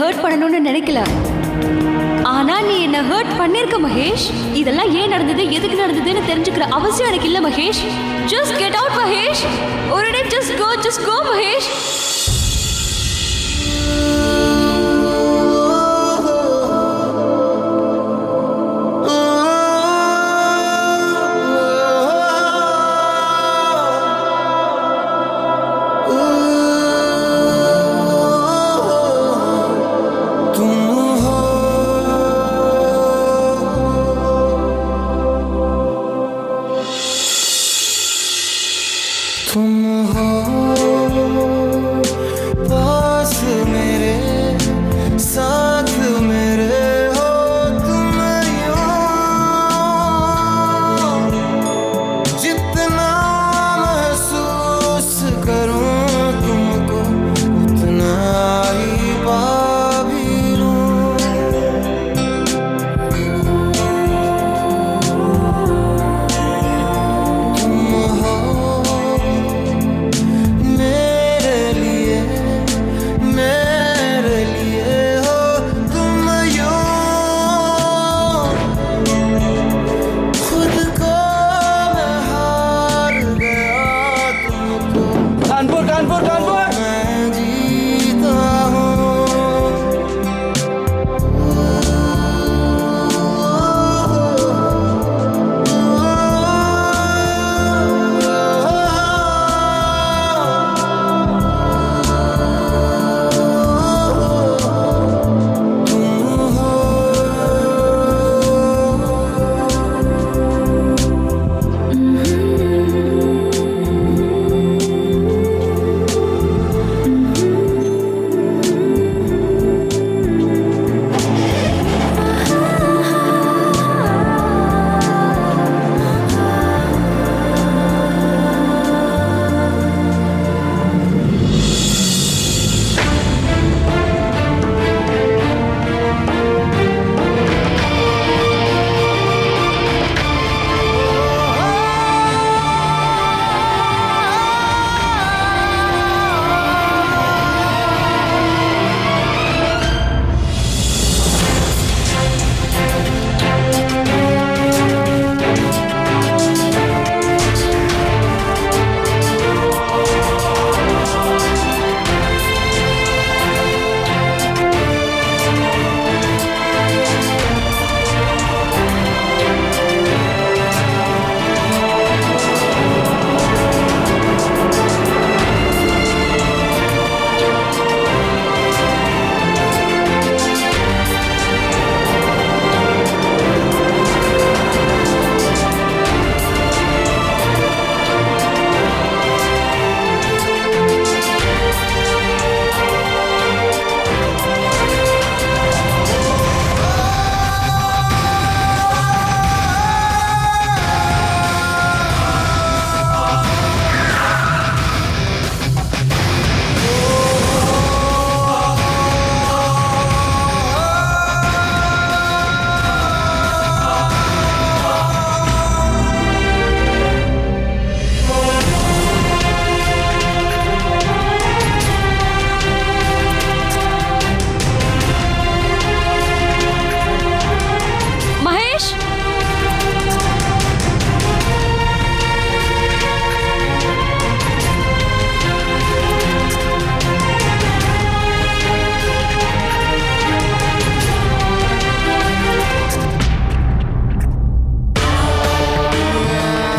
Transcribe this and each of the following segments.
Hurt பண்ணணும்னு நினைக்கல. ஆனா நீ என்ன ஹர்ட் பண்ணிருக்க மகேஷ். இதெல்லாம் ஏன் நடந்தது, எதுக்கு நடந்ததுன்னு தெரிஞ்சுக்கிற அவசியம் எனக்கு இல்ல Mahesh. Just get out Mahesh. ஒரு டே just go மகேஷ். तुम हो पास मेरे, साथ मेरे हो तुम यूं, जितना महसूस करूं तुमको उतना ही पा भी लूं। तुम हो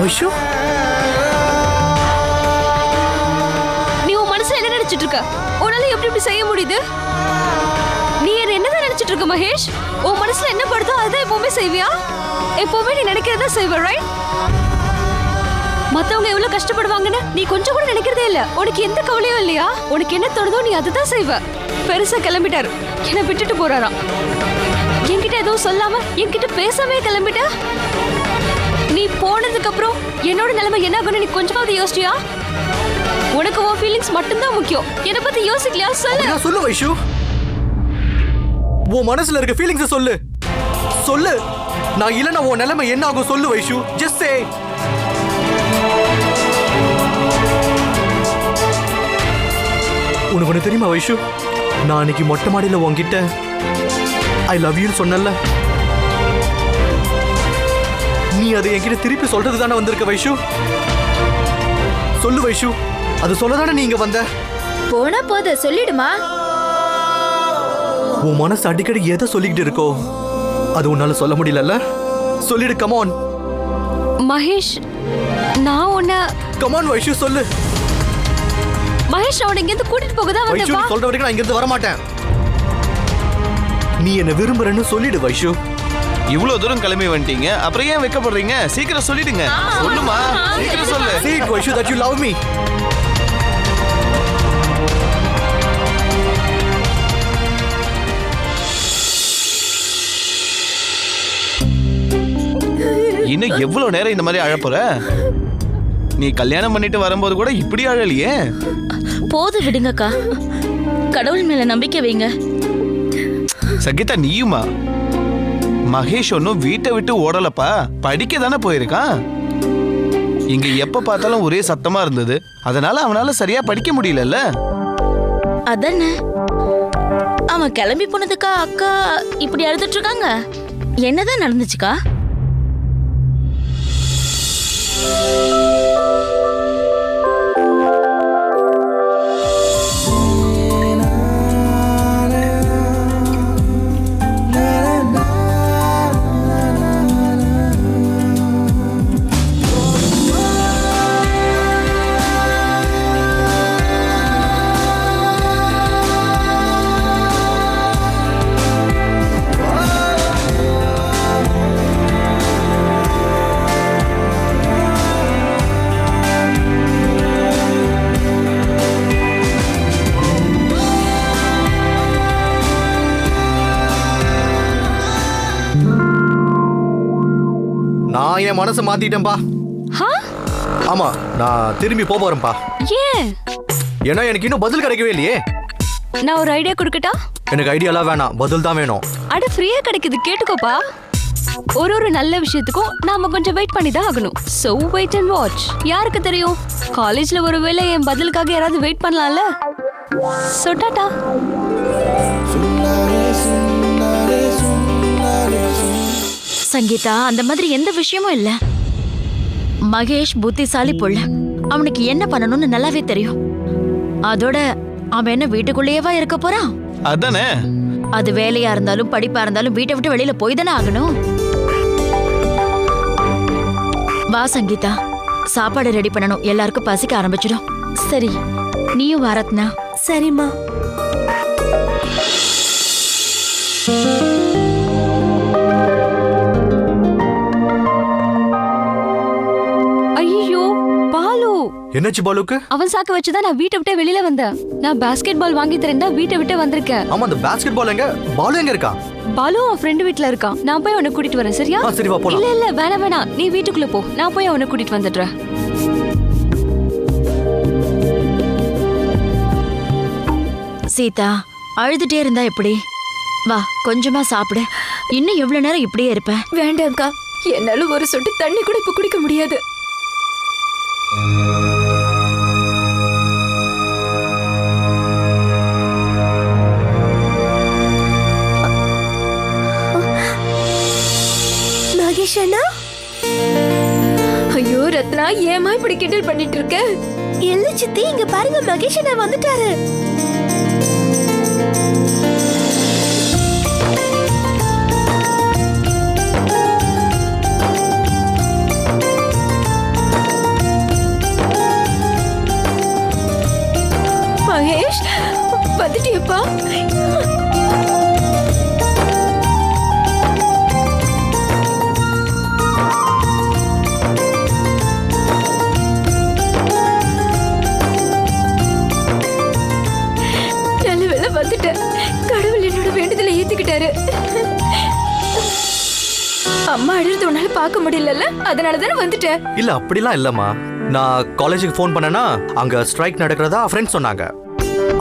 வைஷு, நீ உன் மனசுல என்ன நினைச்சிட்டு இருக்க? உன்னால எப்படி செய்ய முடியுது? நீ என்னதான் நினைச்சிட்டு இருக்க மகேஷ்? உன் மனசுல என்ன படுதோ அதான் எப்பவுமே செய்வியா? எப்பவுமே நீ நினைக்கிறதா செய்வ, ரைட்? மத்தவங்க எவ்வளவு கஷ்டப்படுவாங்கன்னு நீ கொஞ்சம் கூட நினைக்கிறதே இல்ல. உனக்கு எந்த கவலையும் இல்லையா? உனக்கு என்ன தோணுதோ நீ அதுதான் செய்வ. பெருசா கிளம்பிட்டாரு, என்ன விட்டுட்டு போறாராம். என்கிட்ட எதுவும் சொல்லாம என்கிட்ட பேசாமே கிளம்பிட்ட. நீ போனதுக்கு அப்புறம் என்னோட நிலைமை என்ன ஆகும்னு நீ கொஞ்சமாவது யோசிச்சியா? உனக்கு உன் ஃபீலிங்ஸ் மட்டும்தான் முக்கியம். என்ன பத்தி யோசிக்கலையா? சொல்லு வைஷு, உன் மனசுல இருக்க ஃபீலிங்ஸ் சொல்லு. சொல்லு, நான் இல்லனா உன் நிலைமை என்ன ஆகும் சொல்லு வைஷு. Just say. உனக்கு தெரியுமா வைஷு, நான் அன்னைக்கு மொட்டை மாடியில உன்கிட்ட ஐ லவ் யூன்னு சொன்னல, நீ அதை என்கிட்ட திருப்பி சொல்றது தானே வந்திருக்க வைஷு? சொல்லு வைஷு, அது சொல்லதானே நீ இங்க வந்த? போனா போத சொல்லிடுமா. உன் மனசு அடிக்கடி எதை சொல்லிக்கிட்டு இருக்கோ அது உன்னால சொல்ல முடியல. சொல்லிடு, கமான். மகேஷ், நான் உன்ன கமான் வைஷு, சொல்லு. மகேஷ், நான் உன்னை இங்கிருந்து கூட்டிட்டு போக தான் வைஷு, வந்தேன். நீ சொல்ற வரைக்கும் நான் இங்கிருந்து வர மாட்டேன். நீ என்ன விரும்புறன்னு சொல்லிடு வைஷு. இவ்வளவு தூரம் கிளம்பி வந்துட்டீங்க, அப்புறம் ஏன் வெக்கப்படுறீங்க? சீக்கிரம் சொல்லிடுங்க. சொல்லுமா, சீக்கிரம் சொல்லு. Say it, Vaishu, that you love me. இன்னும் எவ்வளவு நேரம் இந்த மாதிரி அழப்போற? நீ கல்யாணம் பண்ணிட்டு வரும்போது கூட இப்படி அழலையே. போது விடுங்கக்கா, கடவுள் மேல நம்பிக்கை வைங்க. சங்கீதா, நீயுமா? மகேஷ் ஒன்னும் வீட்டை விட்டு ஓடலப்பா, படிக்க தானே போயிருக்கான். இங்க எப்ப பார்த்தாலும் ஒரே சத்தமா இருந்தது, அதனால அவனால சரியா படிக்க முடியலல்ல. அதானே, அவன் கிளம்பி போனதுக்கா அக்கா இப்படி அழுதுட்டு இருக்காங்க? என்னதான் நடந்துச்சுக்கா? நான் என் மனசை மாத்திட்டேன்பா. ஆமா, நான் திரும்பி போறேன்பா. ஏன்? ஏன்னா எனக்கு இன்னும் பதில் கிடைக்கவே இல்லையே. நான் ஒரு ஐடியா கொடுக்கட்டா? எனக்கு ஐடியாலாம் வேணாம், பதில் தான் வேணும். அட, ஃப்ரீயா கிடைக்குது, கேட்டுக்கோப்பா. ஒரு நல்ல விஷயத்துக்கும் நாம கொஞ்சம் வெயிட் பண்ணி தான் ஆகணும். So wait and watch. யாருக்கு தெரியும், காலேஜ்ல ஒருவேளை என் பதிலுக்காக யாராவது வெயிட் பண்ணலாம்ல. So டாடா. சங்கீதா, அந்த மாதிரி எந்த விஷயமும் இல்ல. மகேஷ் புத்திசாலி புள்ள, அவனுக்கு என்ன பண்ணணும்னு நல்லாவே தெரியும். அதோட அவன் என்ன வீட்டுக்குள்ளேயேவா இருக்க போறான்? அதானே. அது வேலையா இருந்தாலும் படிப்பா இருந்தாலும் வீட்டை விட்டு வெளியில போய் தானே ஆகணும். வா சங்கீதா, சாப்பாடு ரெடி பண்ணணும், எல்லாருக்கும் பசிக்க ஆரம்பிச்சிடும். சரி, நீயும் வரத்னா? சரிம்மா. ஐயோ பாலு, என்னாச்சு பாலுக்கு? அவன் சாக்க வச்சுதான் நான் வீட்டை விட்டு வெளியில வந்தேன். நான் பாஸ்கெட் பால் வாங்கி தரேன் தான் வீட்டை விட்டு வந்திருக்கேன். ஆமா, அந்த பாஸ்கெட் பால் எங்க? பாலு எங்க இருக்கா? பாலு அவன் ஃப்ரெண்ட் வீட்ல இருக்கான். நான் போய் அவனை கூட்டிட்டு வரேன், சரியா? சரி, வா போலாம். இல்ல இல்ல, வேணாம் வேணாம், நீ வீட்டுக்குள்ள போ, நான் போய் அவனை கூட்டிட்டு வந்துடுறேன். சீதா, அழுதுட்டே இருந்தா எப்படி? வா, கொஞ்சமா சாப்பிடு. இன்னும் எவ்வளவு நேரம் இப்படியே இருப்ப? வேண்டாம்க்கா, என்னால ஒரு சொட்டு தண்ணி கூட இப்ப குடிக்க முடியாது. மகேஷ் அண்ணா, ஐயோ ரத்னா, ஏமா இப்படி கிண்டல் பண்ணிட்டு இருக்க? இல்ல சித்தி, இங்க பாருங்க, மகேஷ் அண்ணா வந்துட்டாரு. மகேஷ், வந்துட்டியப்பா? நல்ல வேளை வந்துட்டேன். கடவுள் என்னோட வேண்டுதலை ஏத்துக்கிட்டாரு. அம்மா அழுறது உன்னால பார்க்க முடியல, அதனால தானே வந்துட்டேன். இல்ல, அப்படிலாம் இல்லம்மா. நான் காலேஜுக்கு ஃபோன் பண்ணனா அங்க ஸ்ட்ரைக் நடக்கிறதா ஃப்ரெண்ட்ஸ் சொன்னாங்க.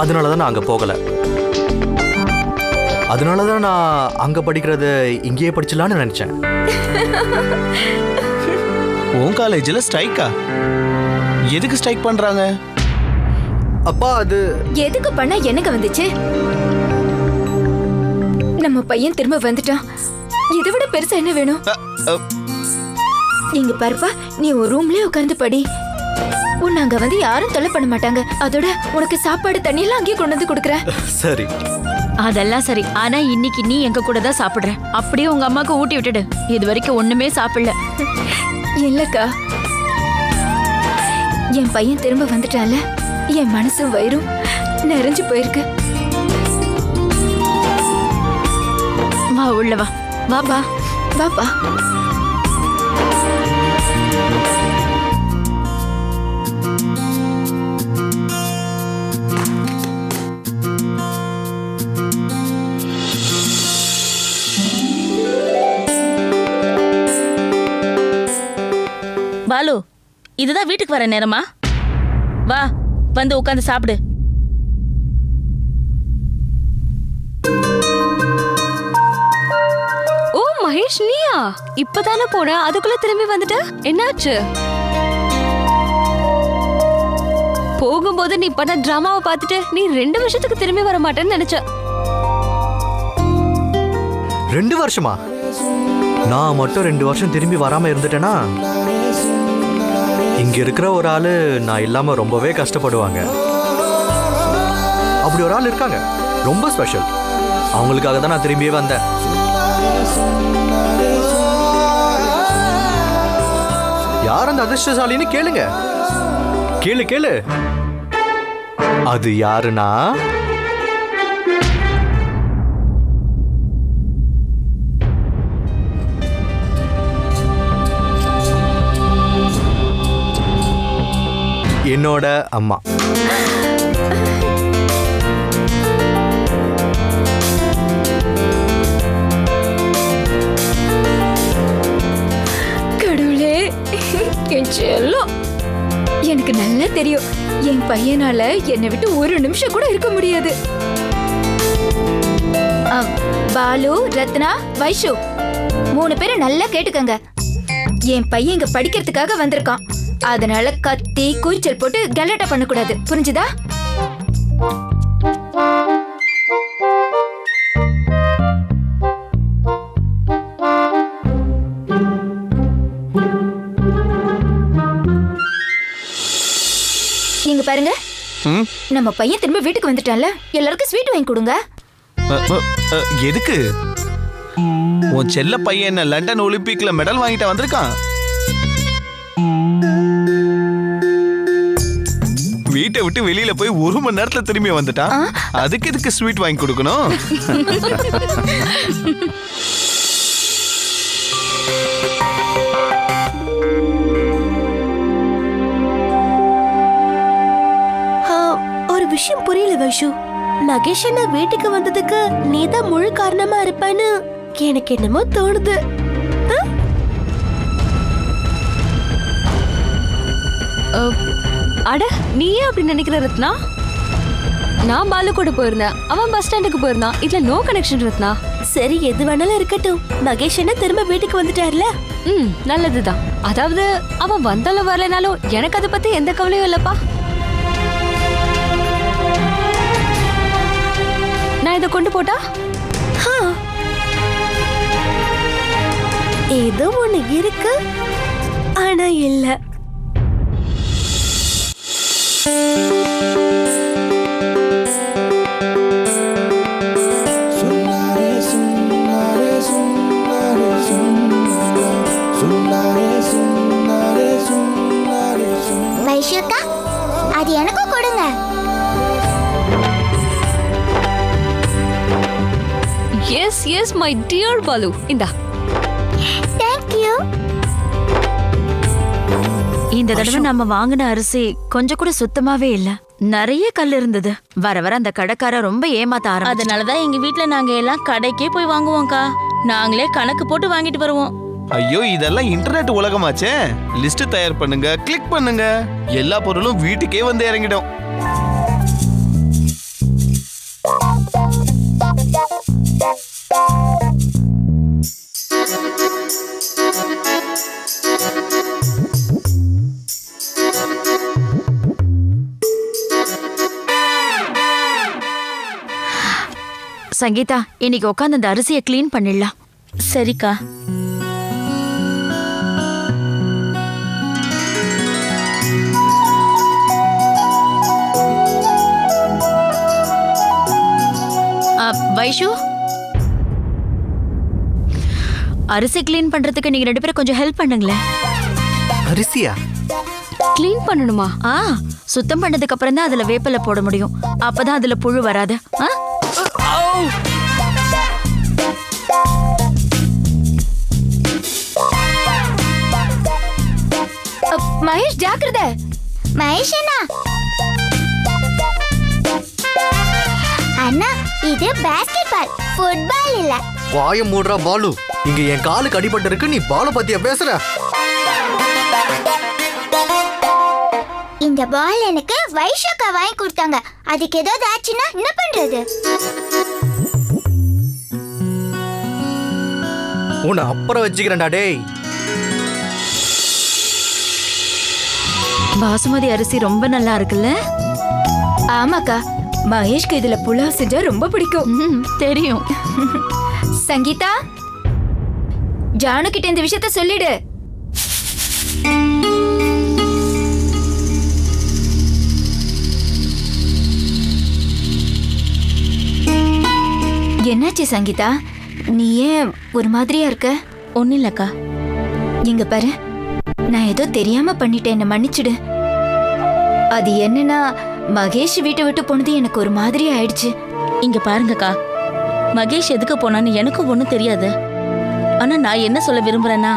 அதனால தான் நான் அங்க போகல. அதனால தான் நான் அங்க படிக்கிறது இங்கேயே படிச்சலாம்னு நினைச்சேன். உன் காலேஜ்ல ஸ்ட்ரைக்கா? எதுக்கு ஸ்ட்ரைக் பண்றாங்க? அப்பா, அது எதுக்கு பண்ண எனக்கு வந்துச்சு? நம்ம பையன் திரும்ப வந்துட்டான். இதை விட பெருசா என்ன வேணும்? இங்க பாருப்பா, நீ ஒரு ரூம்லயே உட்கார்ந்து படி. உன்னை அங்க வந்து யாரும் தொல்லை பண்ண மாட்டாங்க. அதோட உனக்கு சாப்பாடு தண்ணி எல்லாம் அங்கேயே கொண்டு வந்து கொடுக்குறேன். சரி. அதெல்லாம் சரி. ஆனா இன்னைக்கு நீ எங்க கூட தான் சாப்பிடுற. அப்படியே உங்க அம்மாக்கு ஊட்டி விட்டுடு. இது வரைக்கும் ஒண்ணுமே சாப்பிடல. இல்லக்கா, என் பையன் திரும்ப வந்துட்டான்ல, என் மனசும் வயிறும் நிறைஞ்சு போயிருக்கு. வா உள்ள வா. வாப்பா. வாப்பா. பாலு, இதுதான் வீட்டுக்கு வர நேரமா? வா, வந்து உட்காந்து சாப்பிடு. ஓ மகேஷ், நீயா? இப்பதானே போன, அதுக்குள்ள திரும்பி வந்துட்ட? என்னாச்சு? போகும்போது நீ பண்ண டிராமாவை பார்த்துட்டு நீ 2 வருஷத்துக்கு திரும்பி வர மாட்டேன்னு நினைச்ச. 2 வருஷமா? நான் மட்டும் 2 வருஷம் திரும்பி வராம இருந்துட்டேனா, இங்க இருக்கிற ஒரு ஆளு நான் இல்லாம ரொம்பவே கஷ்டப்படுவாங்க. அப்படி ஒரு ஆள் இருக்காங்க, ரொம்ப ஸ்பெஷல். அவங்களுக்காக தான் நான் திரும்பியே வந்தேன். யார் அந்த அதிர்ஷ்டசாலின்னு கேளுங்க. கேளு கேளு. அது யாருன்னா என்னோட அம்மா. கடவுளே, என் செல்லம். எனக்கு நல்லா தெரியும், என் பையனால என்னை விட்டு ஒரு நிமிஷம் கூட இருக்க முடியாது. பாலு, ரத்னா, வைஷு 3 பேரும் நல்லா கேட்டுக்கங்க. என் பையன் இங்க படிக்கிறதுக்காக வந்திருக்கான். அதனால கத்தி கூச்சல் போட்டு கலாட்டா பண்ணக்கூடாது, புரிஞ்சுதா? இங்க பாருங்க, நம்ம பையன் திரும்ப வீட்டுக்கு வந்துட்டான்ல, எல்லாருக்கும் ஸ்வீட் வாங்கி கொடுங்க. எதுக்கு? உன் செல்ல பையன் என்ன லண்டன் ஒலிம்பிக்ல மெடல் வாங்கிட்டு வந்திருக்கான். வீட்டை விட்டு வெளியில போய் 1 மணி நேரத்துல திரும்பி வந்துட்டான். அதுக்கு எதுக்கு ஸ்வீட் வாங்கி கொடுக்கணும்? ஒரு விஷயம் புரியல வைஷு. மகேஷ் அண்ணா வீட்டுக்கு வந்ததுக்கு நீதான் முழு காரணமா இருப்பான்னு எனக்கு என்னமோ தோணுது. அட, நீயே அப்படி நினைக்கிற ரத்னா? நான் பாலு கூட போயிருந்தேன், அவன் பஸ் ஸ்டாண்டுக்கு போயிருந்தான். இதுல நோ கனெக்ஷன் ரத்னா. சரி, எது வேணாலும் இருக்கட்டும். மகேஷ் அண்ணா திரும்ப வீட்டுக்கு வந்துட்டார்ல. நல்லதுதான். அதாவது அவன் வந்தாலும் வரலனாலும் எனக்கு அதை பத்தி எந்த கவலையும் இல்லப்பா. நான் இதை கொண்டு போட்டா ஏதோ ஒண்ணு இருக்கு, ஆனா இல்ல. வைஷுக்கா, அது எனக்கும் கொடுங்க. Yes yes my dear Balu, இந்தா. Thank you. இந்த தடவை நம்ம வாங்கின அரிசி கொஞ்சம் கூட சுத்தமாவே இல்ல. நிறைய கல் இருந்தது. வர வர அந்த கடைக்கார ரொம்ப ஏமாத்த ஆரம்பிச்சான். அதனாலதான் எங்க வீட்ல நாங்க எல்லாம் கடைக்கே போய் வாங்குவோம்க்கா. நாங்களே கணக்கு போட்டு வாங்கிட்டு வருவோம். ஐயோ, இதெல்லாம் இன்டர்நெட் உலகமாச்சே. லிஸ்ட் தயார் பண்ணுங்க, கிளிக் பண்ணுங்க, எல்லா பொருளும் வீட்டுக்கே வந்து இறங்கிடும். சங்கீதா, இன்னைக்கு உட்காந்து அந்த அரிசியை க்ளீன் பண்ணிடலாம். சரிக்கா. வைஷு, அரிசி க்ளீன் பண்றதுக்கு நீங்க 2 பேரும் கொஞ்சம் ஹெல்ப் பண்ணுங்களேன். அரிசியா? க்ளீன் பண்ணணுமா? சுத்தம் பண்ணதுக்கு அப்புறம் தான் அதுல வேப்பிலை போட முடியும். அப்பதான் அதுல புழு வராது. மகேஷ் ஜாக்கிரதை. மகேஷ் அண்ணா, அண்ணா இது பாஸ்கெட் பால், ஃபுட்பால் இல்ல. வாய மூடுறா பாலு. இங்க என் காலுக்கு அடிபட்டு இருக்கு, நீ பால பத்தியா பேசுற? இந்த பால் எனக்கு வைஷாக்கா வாங்கி கொடுத்தாங்க. அதுக்கு ஏதாவது ஆச்சுன்னா என்ன பண்றது? உன்னை அப்புறம் வச்சுக்கிறேன்டா டேய். பாசுமதி அரிசி ரொம்ப நல்லா இருக்குல்ல? ஆமாக்கா, மகேஷ்க்கு இதுல புலாவ் செஞ்சா ரொம்ப பிடிக்கும். தெரியும். சங்கீதா, ஜானு கிட்ட இந்த விஷயத்த சொல்லிடு. என்னாச்சு சங்கீதா, நீ ஏன் ஒரு மாதிரியா இருக்க? ஒன்னும் இல்லக்கா. இங்க பாரு, நான் ஏதோ தெரியாம பண்ணிட்டேன், என்ன மன்னிச்சுடு. அது என்னன்னா, மகேஷ் வீட்டை விட்டு போனது எனக்கு ஒரு மாதிரி ஆயிடுச்சு. இங்க பாருங்கக்கா, மகேஷ் எதுக்கு போனான்னு எனக்கும் ஒன்றும் தெரியாது. ஆனா நான் என்ன சொல்ல விரும்புறேன்னா,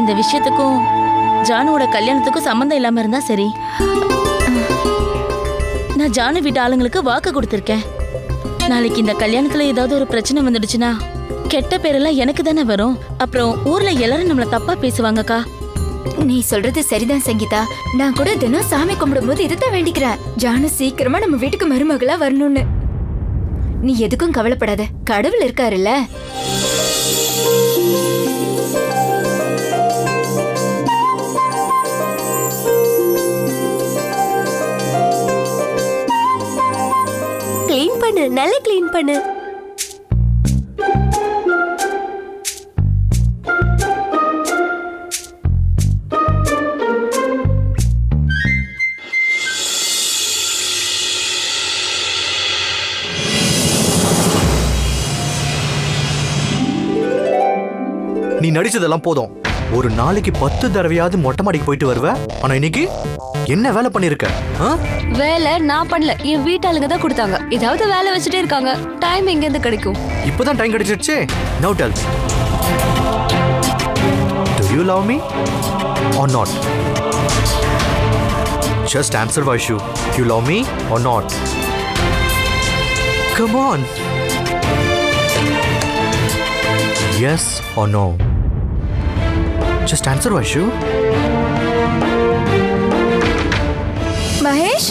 இந்த விஷயத்துக்கும் ஜானுவோட கல்யாணத்துக்கும் சம்மந்தம் இல்லாம இருந்தா சரி. நான் ஜானு வீட்டு ஆளுங்களுக்கு வாக்கு கொடுத்துருக்கேன். நாளைக்கு இந்த கல்யாணத்துல ஏதாவது ஒரு பிரச்சனை வந்துடுச்சுன்னா கெட்ட பேரெல்லாம் எனக்கு தானே வரும். அப்புறம் ஊர்ல எல்லாரும் நம்மள தப்பா பேசுவாங்கக்கா. நீ சொல்றது சரிதான் சங்கீதா. நான் கூட தினம் சாமி கும்பிடும் போது இதுதான் வேண்டிக்கிறேன், ஜானு சீக்கிரமா நம்ம வீட்டுக்கு மருமகளா வரணும்னு. நீ எதுக்கும் கவலைப்படாத, கடவுள் இருக்காருல்ல. க்ளீன் பண்ணு, நல்லா க்ளீன் பண்ணு. நீ நடிச்சதெல்லாம் போதும். ஒரு நாளைக்கு 10 தடவையாவது மொட்டை மாடிக்கு போயிட்டு வருவ. ஆனா இன்னைக்கு என்ன வேலை பண்ணிருக்க? வேலை நான் பண்ணல, என் வீட்டாளுங்க தான் கொடுத்தாங்க. ஏதாவது வேலை வச்சுட்டே இருக்காங்க, டைம் எங்க இருந்து கிடைக்கும்? இப்பதான் டைம் கிடைச்சிருச்சு. Now tell me, do you love me or not? Just answer, Vaishu. You love me or not? Come on. Yes or no? Just answer, Vaishu. Mahesh,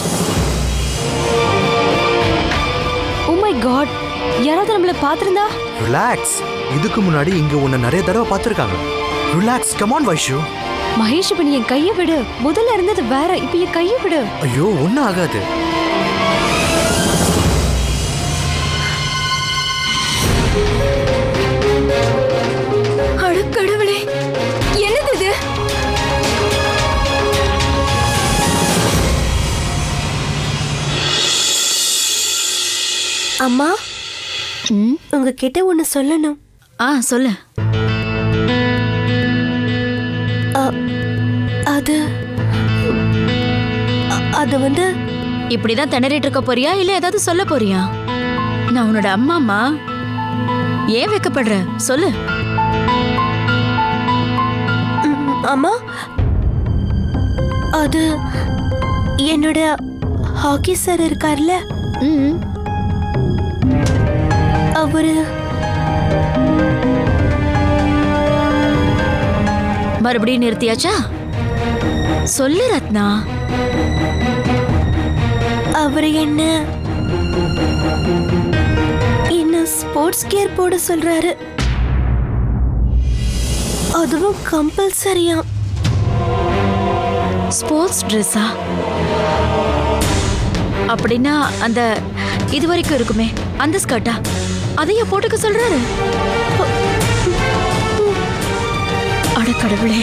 oh my God, யாராவது நம்மள பாத்திருந்தா? ரிலாக்ஸ். இதுக்கு முன்னாடி இங்க உன்னை நிறைய தடவை பார்த்திருக்காங்க. Relax. Come on Vaishu. Mahesh, இப்ப நீ என் கையை விடு. முதல்ல இருந்தது வேற, இப்ப என் கையை விடு. ஐயோ, ஒன்னும் ஆகாது. கடவுளே, என்னது இது? அம்மா, உங்ககிட்ட ஒன்னு சொல்லணும். சொல்லு. அது வந்து இப்படிதான் திணறிட்டு இருக்க போறியா இல்ல ஏதாவது சொல்ல போறியா? நான் உன்னோட அம்மாமா. ஏன் வெக்கப்படுற? சொல்லு. அம்மா, அது என்னோட ஹாக்கி சார் இருக்கார்ல, அவரு மறுபடியும் நிறுத்தியாச்சா? சொல்லு ரத்னா. அவரு என்ன ஸ்போர்ட்ஸ் கியர் போட சொல்றாரு, அதுவும் கம்பல்சரியா. ஸ்போர்ட்ஸ் ட்ரெஸ்ஸா? அப்படின்னா அந்த இது வரைக்கும் இருக்குமே அந்த ஸ்கர்ட்டா? அதைய போட்டுக்க சொல்றாரு? அட கடவுளே,